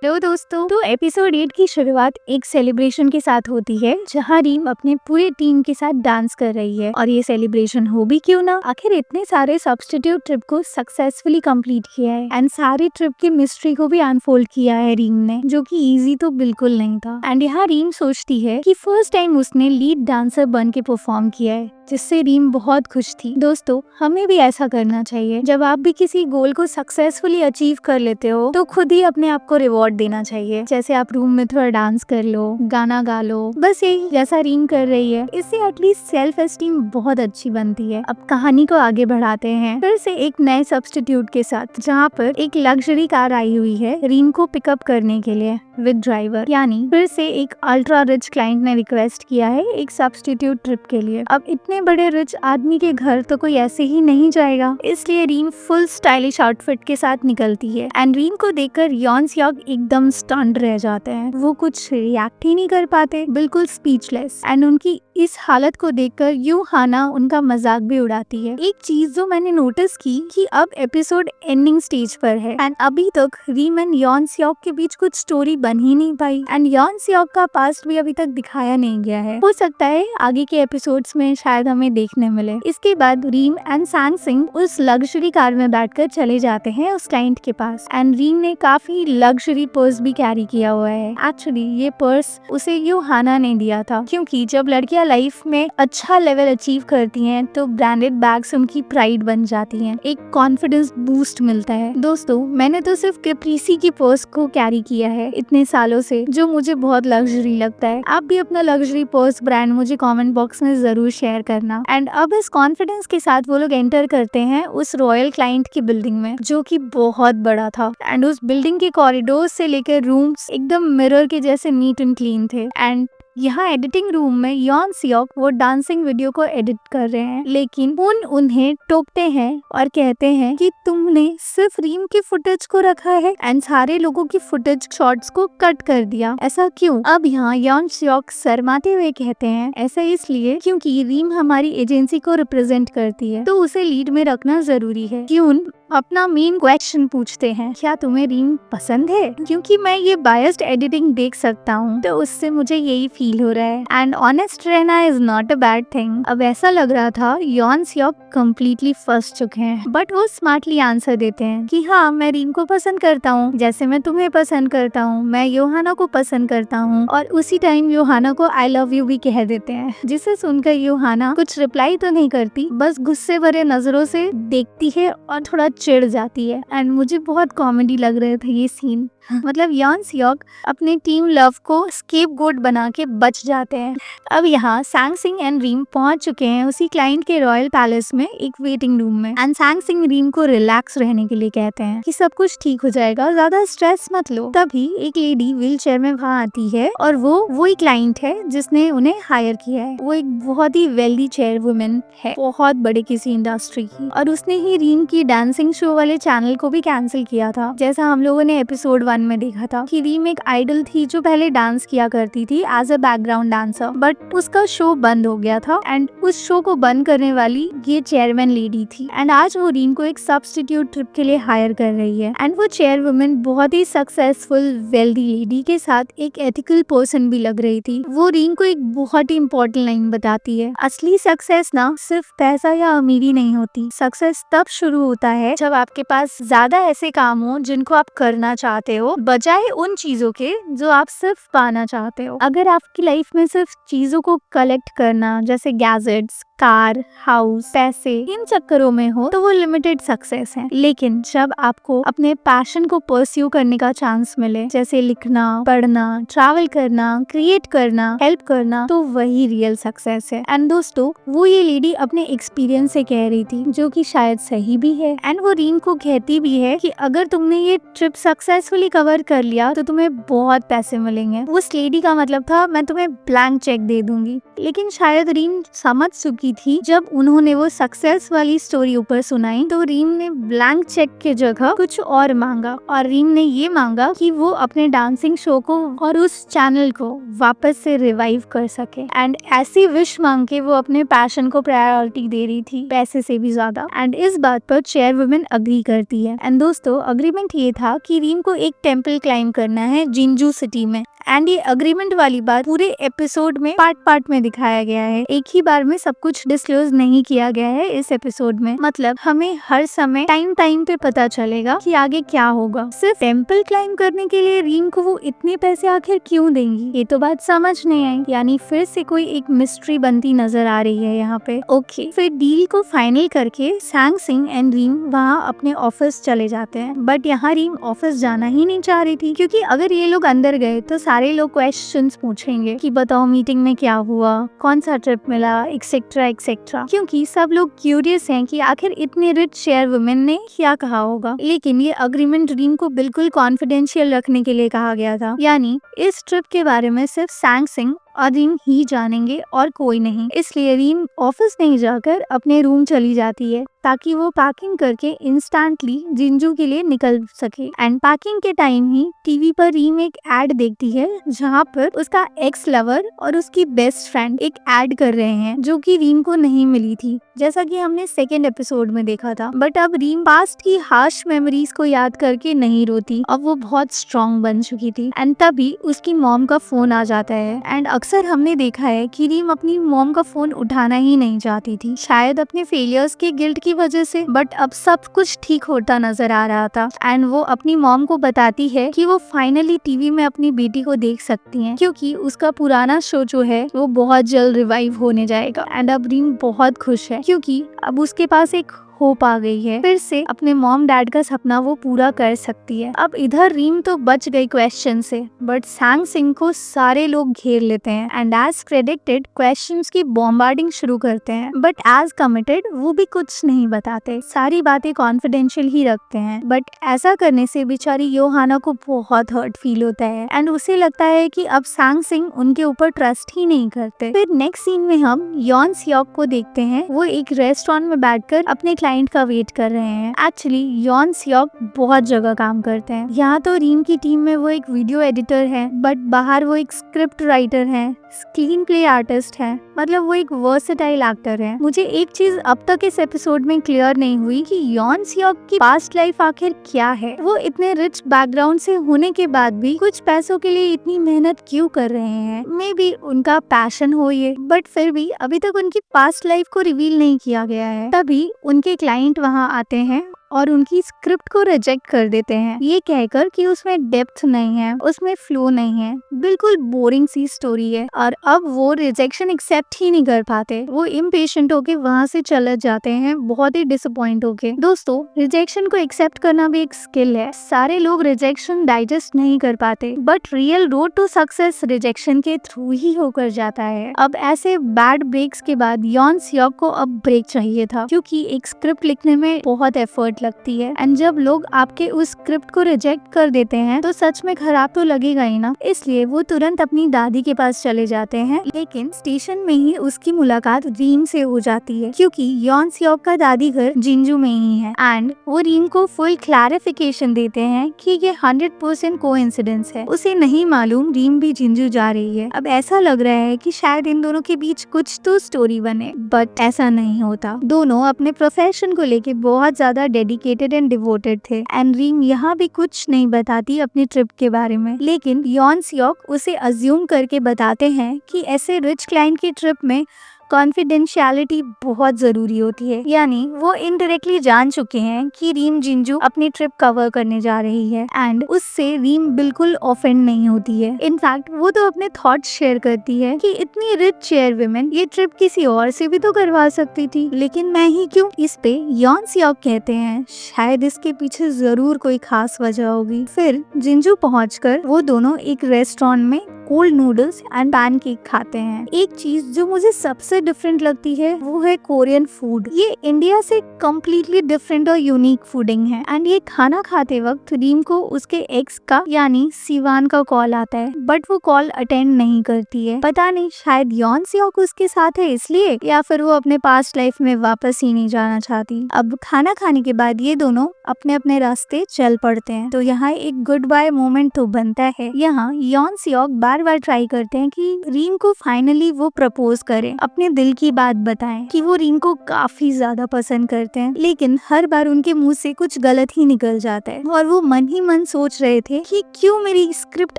Hello दोस्तों, तो episode 8 की शुरुआत एक सेलिब्रेशन के साथ होती है जहां रीम अपने पूरे टीम के साथ डांस कर रही है। और ये सेलिब्रेशन हो भी क्यों ना, आखिर इतने सारे सब्स्टिट्यूट ट्रिप को सक्सेसफुली कंप्लीट किया है एंड सारी ट्रिप की मिस्ट्री को भी अनफोल्ड किया है रीम ने, जो कि इजी तो बिल्कुल नहीं था। एंड यहाँ रीम सोचती है कि फर्स्ट टाइम उसने लीड डांसर बन के परफॉर्म किया है, जिससे रीम बहुत खुश थी। दोस्तों, हमें भी ऐसा करना चाहिए। जब आप भी किसी गोल को सक्सेसफुली अचीव कर लेते हो तो खुद ही अपने आप को रिवॉर्ड देना चाहिए। जैसे आप रूम में थोड़ा डांस कर लो, गाना गा लो, बस यही जैसा रीम कर रही है। इससे एटलीस्ट सेल्फ एस्टीम बहुत अच्छी बनती है। अब कहानी को आगे बढ़ाते हैं फिर से एक नए सब्स्टिट्यूट के साथ, जहाँ पर एक लग्जरी कार आई हुई है रीम को पिकअप करने के लिए विद ड्राइवर। यानी फिर से एक अल्ट्रा रिच क्लाइंट ने रिक्वेस्ट किया है एक सब्स्टिट्यूट ट्रिप के लिए। अब इतने बड़े रिच आदमी के घर तो कोई ऐसे ही नहीं जाएगा, इसलिए रीम फुल स्टाइलिश आउटफिट के साथ निकलती है। एंड रीम को देखकर यॉन सियोक एकदम स्टन्ड रह जाते हैं। वो कुछ रिएक्ट ही नहीं कर पाते, बिल्कुल स्पीचलेस। एंड उनकी इस हालत को देखकर यू हाना उनका मजाक भी उड़ाती है। एक चीज जो मैंने नोटिस की कि अब एपिसोड एंडिंग स्टेज पर है एंड अभी तक रीम एंड यॉन सियोक के बीच कुछ स्टोरी बन ही नहीं पाई। एंड यॉन सियोक का पास्ट भी अभी तक दिखाया नहीं गया है। हो सकता है आगे के एपिसोड्स में शायद हमें देखने मिले। इसके बाद रीम एंड सांग सिंह उस लग्जरी कार में बैठकर चले जाते हैं उस क्लाइंट के पास। एंड रीम ने काफी लग्जरी पर्स भी कैरी किया हुआ है। एक्चुअली ये पर्स उसे यू हाना ने दिया था, क्योंकि जब लड़कियां लाइफ में अच्छा लेवल अचीव करती हैं तो ब्रांडेड बैग्स उनकी प्राइड बन जाती हैं, एक कॉन्फिडेंस बूस्ट मिलता है। दोस्तों, मैंने तो सिर्फ कैप्रीसी की पर्स को कैरी किया है इतने सालों से, जो मुझे बहुत लग्जरी लगता है। आप भी अपना लग्जरी पर्स ब्रांड मुझे कमेंट बॉक्स में जरूर शेयर करना। एंड अब इस कॉन्फिडेंस के साथ वो लोग एंटर करते हैं उस रॉयल क्लाइंट की बिल्डिंग में, जो कि बहुत बड़ा था। एंड उस बिल्डिंग के कॉरिडोर से लेकर रूम्स एकदम मिरर के जैसे नीट एंड क्लीन थे। एंड यहाँ एडिटिंग रूम में यॉन सियोक वो डांसिंग वीडियो को एडिट कर रहे हैं, लेकिन उन्हें टोकते हैं और कहते हैं कि तुमने सिर्फ रीम की फुटेज को रखा है एंड सारे लोगों की फुटेज शॉट्स को कट कर दिया, ऐसा क्यों? अब यहाँ यॉन सियोक शर्माते हुए कहते हैं ऐसा इसलिए क्योंकि रीम हमारी एजेंसी को रिप्रेजेंट करती है, तो उसे लीड में रखना जरूरी है। क्यों अपना मेन क्वेश्चन पूछते हैं, क्या तुम्हें रीम पसंद है? क्योंकि मैं ये बायस्ड एडिटिंग देख सकता हूँ, तो उससे मुझे यही फील हो रहा है। एंड ऑनेस्ट रहना is not a bad thing. अब ऐसा लग रहा था यॉन सियोक कम्प्लीटली फंस चुके हैं, बट वो स्मार्टली आंसर देते हैं कि हाँ, मैं रीम को पसंद करता हूँ, जैसे मैं तुम्हें पसंद करता हूँ। मैं योहाना को पसंद करता हूँ। और उसी टाइम योहाना को आई लव यू भी कह देते हैं, जिसे सुनकर योहाना कुछ रिप्लाई तो नहीं करती, बस गुस्से भरे नजरों से देखती है और थोड़ा चिढ़ जाती है। एंड मुझे बहुत कॉमेडी लग रहा था ये सीन। मतलब यॉन सियोक अपने टीम लव को स्केपगोट बना के बच जाते हैं। अब यहाँ सांग सिंह एंड रीम पहुंच चुके हैं उसी क्लाइंट के रॉयल पैलेस में एक वेटिंग रूम में। एंड सांग सिंह रीम को रिलैक्स रहने के लिए कहते हैं कि सब कुछ ठीक हो जाएगा, ज्यादा स्ट्रेस मत लो। तभी एक लेडी व्हील चेयर में वहाँ आती है और वो वही क्लाइंट है जिसने उन्हें हायर किया है। वो एक बहुत ही वेल्दी चेयर वुमेन है, बहुत बड़े किसी इंडस्ट्री की, और उसने ही रीम की डांसिंग शो वाले चैनल को भी कैंसिल किया था। जैसा हम लोगों ने एपिसोड 1 में देखा था कि रीम एक आइडल थी जो पहले डांस किया करती थी as a background dancer, but उसका शो बंद हो गया था। एंड उस शो को बंद करने वाली ये चेयरमैन लेडी थी। एंड आज वो रीम को एक सब्स्टिट्यूट ट्रिप के लिए हायर कर रही है। एंड वो चेयर वुमेन बहुत ही सक्सेसफुल वेल्दी लेडी के साथ एक एथिकल पर्सन भी लग रही थी। वो रीम को एक बहुत ही इंपॉर्टेंट लाइन बताती है, असली सक्सेस ना सिर्फ पैसा या अमीरी नहीं होती। सक्सेस तब शुरू होता है जब आपके पास ज्यादा ऐसे काम हो जिनको आप करना चाहते हो, बजाय उन चीजों के जो आप सिर्फ पाना चाहते हो। अगर आपकी लाइफ में सिर्फ चीजों को कलेक्ट करना, जैसे गैजेट्स, कार, हाउस, पैसे, इन चक्करों में हो तो वो लिमिटेड सक्सेस है। लेकिन जब आपको अपने पैशन को परस्यू करने का चांस मिले, जैसे लिखना, पढ़ना, ट्रैवल करना, क्रिएट करना, हेल्प करना, तो वही रियल सक्सेस है। एंड दोस्तों, वो ये लेडी अपने एक्सपीरियंस से कह रही थी, जो कि शायद सही भी है। एंड वो रीम को कहती भी है कि अगर तुमने ये ट्रिप सक्सेसफुली कवर कर लिया तो तुम्हें बहुत पैसे मिलेंगे। उस लेडी का मतलब था मैं तुम्हें ब्लैंक चेक दे दूंगी। लेकिन शायद रीम समझ चुकी थी, जब उन्होंने वो सक्सेस वाली स्टोरी ऊपर सुनाई तो रीम ने ब्लैंक चेक के जगह कुछ और मांगा। और रीम ने ये मांगा कि वो अपने डांसिंग शो को और उस चैनल को वापस से रिवाइव कर सके। एंड ऐसी विश मांग के वो अपने पैशन को प्रायोरिटी दे रही थी, पैसे से भी ज्यादा। एंड इस बात पर चेयर वुमेन अग्री करती है। एंड दोस्तों, अग्रीमेंट ये था कि रीम को एक टेम्पल क्लाइम करना है जिंजू सिटी में। एंड ये अग्रीमेंट वाली बात पूरे एपिसोड में पार्ट पार्ट में दिखाया गया है, एक ही बार में सब कुछ डिस्क्लोज नहीं किया गया है इस एपिसोड में। मतलब हमें हर समय टाइम पे पता चलेगा कि आगे क्या होगा। सिर्फ टेम्पल क्लाइम करने के लिए रीम को वो इतने पैसे आखिर क्यों देंगी, ये तो बात समझ नहीं आई। यानी फिर से कोई एक मिस्ट्री बनती नजर आ रही है यहाँ पे। ओके, फिर डील को फाइनल करके सैंग सिंह एंड रीम वहाँ अपने ऑफिस चले जाते हैं। बट यहाँ रीम ऑफिस जाना ही नहीं चाह रही थी, क्योंकि अगर ये लोग अंदर गए तो सारे लोग क्वेश्चंस पूछेंगे कि बताओ मीटिंग में क्या हुआ, कौन सा ट्रिप मिला, एक्सेट्रा एक्सेट्रा। क्योंकि सब लोग क्यूरियस हैं कि आखिर इतने रिच शेयर वुमेन ने क्या कहा होगा। लेकिन ये अग्रीमेंट रीम को बिल्कुल कॉन्फिडेंशियल रखने के लिए कहा गया था, यानी इस ट्रिप के बारे में सिर्फ सैंग सिंह और रीम ही जानेंगे और कोई नहीं। इसलिए रीम ऑफिस नहीं जाकर अपने रूम चली जाती है ताकि वो पैकिंग करके इंस्टेंटली जिंजू के लिए निकल सके। एंड पैकिंग के टाइम ही टीवी पर रीम एक एड देखती है जहाँ पर उसका एक्स लवर और उसकी बेस्ट फ्रेंड एक एड कर रहे हैं जो कि रीम को नहीं मिली थी, जैसा कि हमने सेकेंड एपिसोड में देखा था। बट अब रीम पास्ट की हार्श मेमोरीज को याद करके नहीं रोती, अब वो बहुत स्ट्रॉन्ग बन चुकी थी। एंड तभी उसकी मॉम का फोन आ जाता है। एंड अक्सर हमने देखा है कि रीम अपनी मॉम का फोन उठाना ही नहीं चाहती थी, शायद अपने फेलियर्स के गिल्ट की वजह से। बट अब सब कुछ ठीक होता नजर आ रहा था। एंड वो अपनी मॉम को बताती है कि वो फाइनली टीवी में अपनी बेटी को देख सकती हैं, क्योंकि उसका पुराना शो जो है वो बहुत जल्द रिवाइव होने जाएगा। एंड अब रीम बहुत खुश है, क्योंकि अब उसके पास एक होप आ गई है, फिर से अपने मॉम डैड का सपना वो पूरा कर सकती है। अब इधर रीम तो बच गई क्वेश्चन से, बट सैंग सिंह को सारे लोग घेर लेते हैं एंड एज प्रेडिक्टेड क्वेश्चंस की बॉम्बार्डिंग शुरू करते हैं। बट एज कमिटेड वो भी कुछ नहीं बताते, सारी बातें कॉन्फिडेंशियल ही रखते हैं। बट ऐसा करने से बेचारी योहाना को बहुत हर्ट फील होता है एंड उसे लगता है कि अब सैंग सिंह उनके ऊपर ट्रस्ट ही नहीं करते। फिर नेक्स्ट सीन में हम यॉन सियोक को देखते हैं, वो एक रेस्टोरेंट में बैठकर अपने क्लाइंट का वेट कर रहे हैं। एक्चुअली यॉन सियोक बहुत जगह काम करते हैं। यहाँ तो रीम की टीम में वो एक वीडियो एडिटर है, बट बाहर वो एक स्क्रिप्ट राइटर है, स्क्रीन प्ले आर्टिस्ट है, मतलब वो एक वर्सेटाइल एक्टर है। मुझे एक चीज अब तक इस एपिसोड में क्लियर नहीं हुई कि यॉन सियोक की पास्ट लाइफ आखिर क्या है। वो इतने रिच बैकग्राउंड से होने के बाद भी कुछ पैसों के लिए इतनी मेहनत क्यों कर रहे हैं। मे बी उनका पैशन हो ये, बट फिर भी अभी तक उनकी पास्ट लाइफ को रिवील नहीं किया गया है। तभी उनके क्लाइंट वहाँ आते हैं और उनकी स्क्रिप्ट को रिजेक्ट कर देते हैं, ये कहकर कि उसमें डेप्थ नहीं है, उसमें फ्लो नहीं है, बिल्कुल बोरिंग सी स्टोरी है। और अब वो रिजेक्शन एक्सेप्ट ही नहीं कर पाते, वो इम्पेशेंट होके वहाँ से चले जाते हैं, बहुत ही डिसअपॉइंट होके। दोस्तों, रिजेक्शन को एक्सेप्ट करना भी एक स्किल है। सारे लोग रिजेक्शन डाइजेस्ट नहीं कर पाते, but real road to success rejection के थ्रू ही होकर जाता है। अब ऐसे बैड ब्रेक्स के बाद यॉन सियोक को अब ब्रेक चाहिए था, क्योंकि एक स्क्रिप्ट लिखने में बहुत एफर्ट लगती है। एंड जब लोग आपके उस स्क्रिप्ट को रिजेक्ट कर देते हैं तो सच में खराब तो लगेगा ही ना। इसलिए वो तुरंत अपनी दादी के पास चले जाते हैं। लेकिन स्टेशन में ही उसकी मुलाकात रीम से हो जाती है, क्योंकि यॉन सियोक का दादी घर जिंजू में ही है। एंड वो रीम को फुल क्लैरिफिकेशन देते हैं कि ये 100% कोइंसिडेंस है, उसे नहीं मालूम रीम भी जिंजू जा रही है। अब ऐसा लग रहा है कि शायद इन दोनों के बीच कुछ तो स्टोरी बने, बट ऐसा नहीं होता। दोनों अपने प्रोफेशन को लेके बहुत ज्यादा डेडिकेटेड एंड डिवोटेड थे। एंड रीम यहाँ भी कुछ नहीं बताती अपनी ट्रिप के बारे में, लेकिन यॉन सियोक उसे अज्यूम करके बताते हैं कि ऐसे रिच क्लाइंट की ट्रिप में कॉन्फिडेंशियलिटी बहुत जरूरी होती है। यानी वो इनडायरेक्टली जान चुके हैं कि रीम जिंजू अपनी ट्रिप कवर करने जा रही है एंड उससे रीम बिल्कुल ऑफेंड नहीं होती है। इनफैक्ट वो तो अपने थॉट्स शेयर करती है कि इतनी रिच शेयर विमेन ये ट्रिप किसी और से भी तो करवा सकती थी, लेकिन मैं ही क्यों। इस पे यॉन सियोक कहते हैं शायद इसके पीछे जरूर कोई खास वजह होगी। फिर जिंजू पहुंचकर वो दोनों एक रेस्टोरेंट में कोल्ड नूडल्स एंड पैनकेक खाते हैं। एक चीज जो मुझे सबसे डिफरेंट लगती है वो है कोरियन फूड। ये इंडिया से कम्प्लीटली डिफरेंट और यूनिक फूडिंग है। एंड ये खाना खाते वक्त रीम को उसके एक्स का यानी सिवान का कॉल आता है, बट वो कॉल अटेंड नहीं करती है। पता नहीं शायद यॉन सियोक उसके साथ है इसलिए, या फिर वो अपने पास्ट लाइफ में वापस ही नहीं जाना चाहती। अब खाना खाने के बाद ये दोनों अपने अपने रास्ते चल पड़ते हैं। तो यहाँ एक गुड बाय मोमेंट तो बनता है। यहाँ यॉन सियोक बार बार ट्राई करते हैं कि रीम को फाइनली वो प्रपोज करें, अपने दिल की बात बताएं कि वो रीम को काफी ज्यादा पसंद करते हैं, लेकिन हर बार उनके मुंह से कुछ गलत ही निकल जाता है और वो मन ही मन सोच रहे थे कि क्यों मेरी स्क्रिप्ट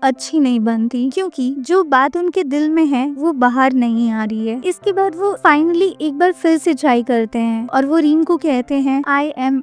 अच्छी नहीं बनती, क्योंकि जो बात उनके दिल में है वो बाहर नहीं आ रही है। इसके बाद वो फाइनली एक बार फिर से ट्राई करते हैं और वो रीम को कहते हैं I am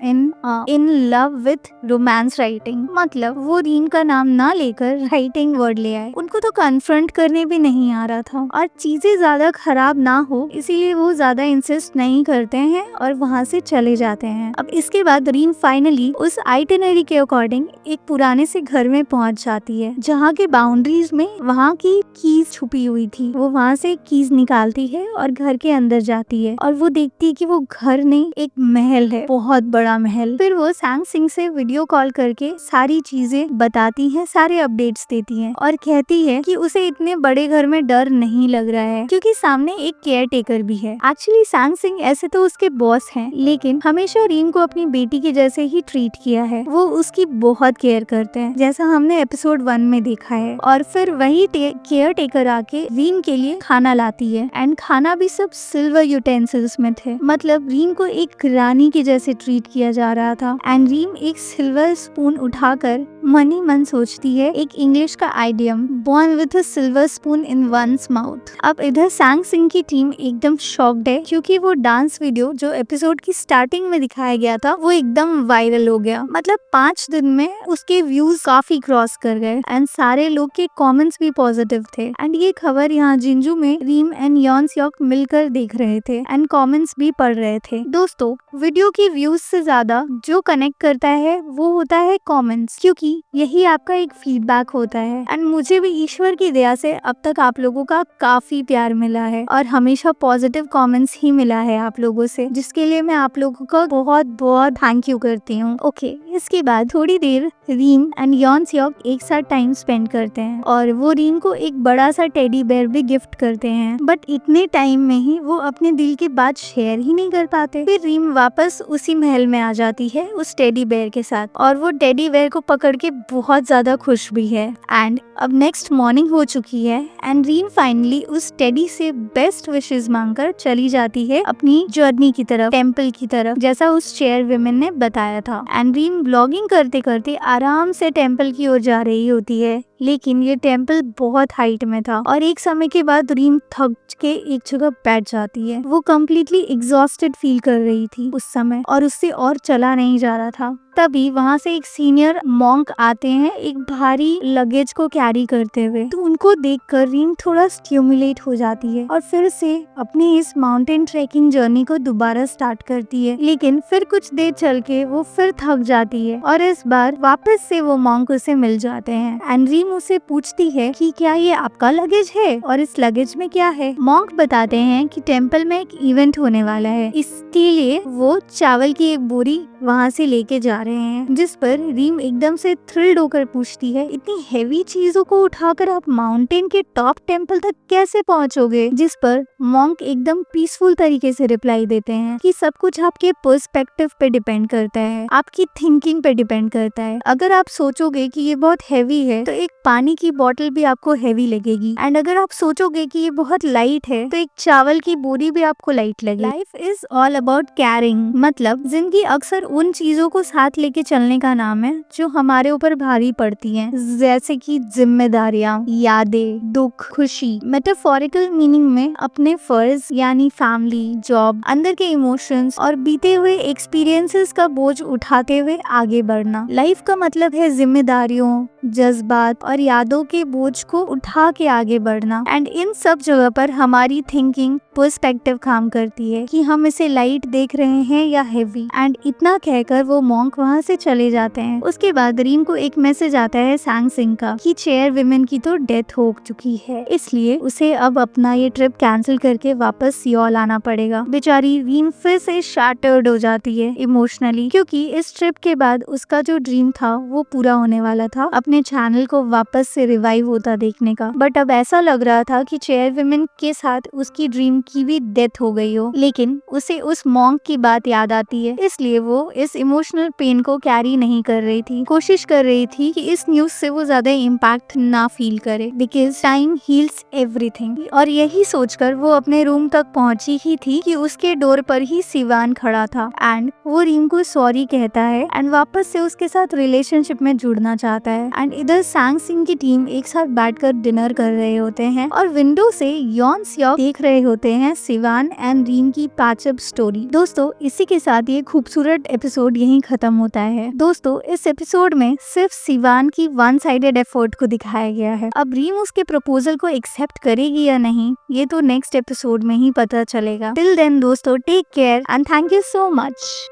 in love with romance writing. मतलब वो रीम का नाम ना लेकर राइटिंग वर्ड ले आए। उनको तो कन्फ्रंट करने भी नहीं आ रहा था और चीजें ज्यादा खराब ना हो इसीलिए वो ज्यादा इंसिस्ट नहीं करते हैं और वहाँ से चले जाते हैं। अब इसके बाद रीम फाइनली उस आइटिनरी के अकॉर्डिंग एक पुराने से घर में पहुँच जाती है जहाँ के बाउंड्रीज में वहाँ की कीज छुपी हुई थी। वो वहाँ से कीज निकालती है और घर के अंदर जाती है और वो देखती है कि वो घर नहीं एक महल है, बहुत बड़ा महल। फिर वो सांग सिंह से वीडियो कॉल करके सारी चीजें बताती है, सारे अपडेट्स देती है और कहती है कि उसे इतने बड़े घर में डर नहीं लग रहा है क्योंकि सामने एक केयर टेकर भी है। एक्चुअली सांग सिंह ऐसे तो उसके बॉस हैं, लेकिन हमेशा रीम को अपनी बेटी के जैसे ही ट्रीट किया है। वो उसकी बहुत केयर करते हैं जैसा हमने एपिसोड 1 में देखा है। और फिर वही केयर टेकर आके रीम के लिए खाना लाती है एंड खाना भी सब सिल्वर यूटेंसिल्स में थे। मतलब रीम को एक रानी के जैसे ट्रीट किया जा रहा था एंड रीम एक सिल्वर स्पून उठाकर मन ही मन सोचती है एक इंग्लिश का idiom, born with a silver spoon in one's mouth. अब इधर सांग सिंह की टीम एकदम शॉक्ड है क्योंकि वो डांस वीडियो जो एपिसोड की स्टार्टिंग में दिखाया गया था वो एकदम वायरल हो गया। मतलब 5 दिन में उसके व्यूज काफी क्रॉस कर गए एंड सारे लोग के कमेंट्स भी पॉजिटिव थे। एंड ये खबर यहाँ जिंजू में रीम एंड यॉन स्योक मिलकर देख रहे थे एंड कमेंट्स भी पढ़ रहे थे। दोस्तों, वीडियो की व्यूज से ज्यादा जो कनेक्ट करता है वो होता है कमेंट्स, क्योंकि यही आपका एक फीडबैक होता है। एंड मुझे भी ईश्वर की दया से अब तक आप लोगों का काफी प्यार मिला है और हमेशा पॉजिटिव कमेंट्स ही मिला है आप लोगों से, जिसके लिए मैं आप लोगों का बहुत बहुत थैंक यू करती हूँ। ओके, इसके बाद थोड़ी देर रीम एंड यॉन स्योक एक साथ टाइम स्पेंड करते हैं और वो रीम को एक बड़ा सा टेडी बेयर भी गिफ्ट करते हैं। बट इतने टाइम में ही वो अपने दिल की बात शेयर ही नहीं कर पाते। फिर रीम वापस उसी महल में आ जाती है उस टेडी बेयर के साथ और वो टेडी बेयर को पकड़ के बहुत ज्यादा खुश भी है। एंड अब नेक्स्ट मॉर्निंग हो चुकी है एंड रीम फाइनली उस टेडी से बेस्ट विशेस मांगकर चली जाती है अपनी जर्नी की तरफ, टेम्पल की तरफ, जैसा उस चेयर विमेन ने बताया था। एंड रीम ब्लॉगिंग करते करते आराम से टेम्पल की ओर जा रही होती है, लेकिन ये टेम्पल बहुत हाइट में था और एक समय के बाद रीम थक के एक जगह बैठ जाती है। वो कम्प्लीटली एग्जॉस्टेड फील कर रही थी उस समय और उससे और चला नहीं जा रहा था। तभी वहाँ से एक सीनियर मॉन्क आते हैं एक भारी लगेज को कैरी करते हुए। तो उनको देखकर रीम थोड़ा स्टिमुलेट हो जाती है और फिर से अपनी इस माउंटेन ट्रेकिंग जर्नी को दोबारा स्टार्ट करती है। लेकिन फिर कुछ देर चल के वो फिर थक जाती है और इस बार वापस से वो मॉन्क उसे मिल जाते हैं एंड रीम उसे पूछती है कि क्या ये आपका लगेज है और इस लगेज में क्या है। मॉन्क बताते हैं कि टेम्पल में एक इवेंट होने वाला है, इसके लिए वो चावल की एक बोरी वहाँ से लेके जा रहे हैं। जिस पर रीम एकदम से थ्रिल्ड होकर पूछती है इतनी हेवी चीजों को उठाकर आप माउंटेन के टॉप टेम्पल तक कैसे पहुँचोगे। जिस पर मॉन्क एकदम पीसफुल तरीके से रिप्लाई देते हैं कि सब कुछ आपके पर्सपेक्टिव पे डिपेंड करता है, आपकी थिंकिंग पे डिपेंड करता है। अगर आप सोचोगे कि ये बहुत हैवी है तो एक पानी की बोतल भी आपको हैवी लगेगी एंड अगर आप सोचोगे कि ये बहुत लाइट है तो एक चावल की बोरी भी आपको लाइट लगेगी। Life is all about carrying, मतलब जिंदगी अक्सर उन चीजों को साथ लेके चलने का नाम है जो हमारे ऊपर भारी पड़ती हैं, जैसे कि जिम्मेदारियां, यादें, दुख, खुशी। मेटाफोरिकल मीनिंग में अपने फर्ज यानी फैमिली, जॉब, अंदर के इमोशंस और बीते हुए एक्सपीरियंसेस का बोझ उठाते हुए आगे बढ़ना। लाइफ का मतलब है जिम्मेदारियों, जज्बात और यादों के बोझ को उठा के आगे बढ़ना। एंड इन सब जगह पर हमारी थिंकिंग पर्सपेक्टिव काम करती है कि हम इसे लाइट देख रहे हैं या हेवी। एंड इतना कहकर वो मॉन्क वहाँ से चले जाते हैं। उसके बाद रीम को एक मैसेज आता है सांग सिंह का कि चेयर विमेन की तो डेथ हो चुकी है, इसलिए उसे अब अपना ये ट्रिप कैंसिल करके वापस सियोल आना पड़ेगा। बेचारी रीम फिर से शैटर्ड हो जाती है इमोशनली, क्योंकि इस ट्रिप के बाद उसका जो ड्रीम था वो पूरा होने वाला था, अपने चैनल को वापस से रिवाइव होता देखने का। बट अब ऐसा लग रहा था कि चेयर विमेन के साथ उसकी ड्रीम की भी डेथ हो गई हो, लेकिन उसे उस मॉन्क की बात याद आती है, इसलिए वो इस इमोशनल पेन को कैरी नहीं कर रही थी। कोशिश कर रही थी कि इस न्यूज से वो ज्यादा इम्पैक्ट ना फील करे, बिकॉज टाइम हील्स एवरीथिंग। और यही सोचकर वो अपने रूम तक पहुंची ही थी कि उसके डोर पर ही सिवान खड़ा था एंड वो रीम को सॉरी कहता है एंड वापस से उसके साथ रिलेशनशिप में जुड़ना चाहता है। एंड इधर सांग सिंह की टीम एक साथ बैठकर डिनर कर रहे होते हैं और विंडो से यॉन स्योक देख रहे होते हैं सिवान एंड रीम की पैचअप स्टोरी। दोस्तों, इसी के साथ ये खूबसूरत एपिसोड यहीं खत्म होता है। दोस्तों, इस एपिसोड में सिर्फ सिवान की वन साइडेड एफर्ट को दिखाया गया है। अब रीम उसके प्रपोजल को एक्सेप्ट करेगी या नहीं, ये तो नेक्स्ट एपिसोड में ही पता चलेगा। टिल देन दोस्तों, take care and thank you so much.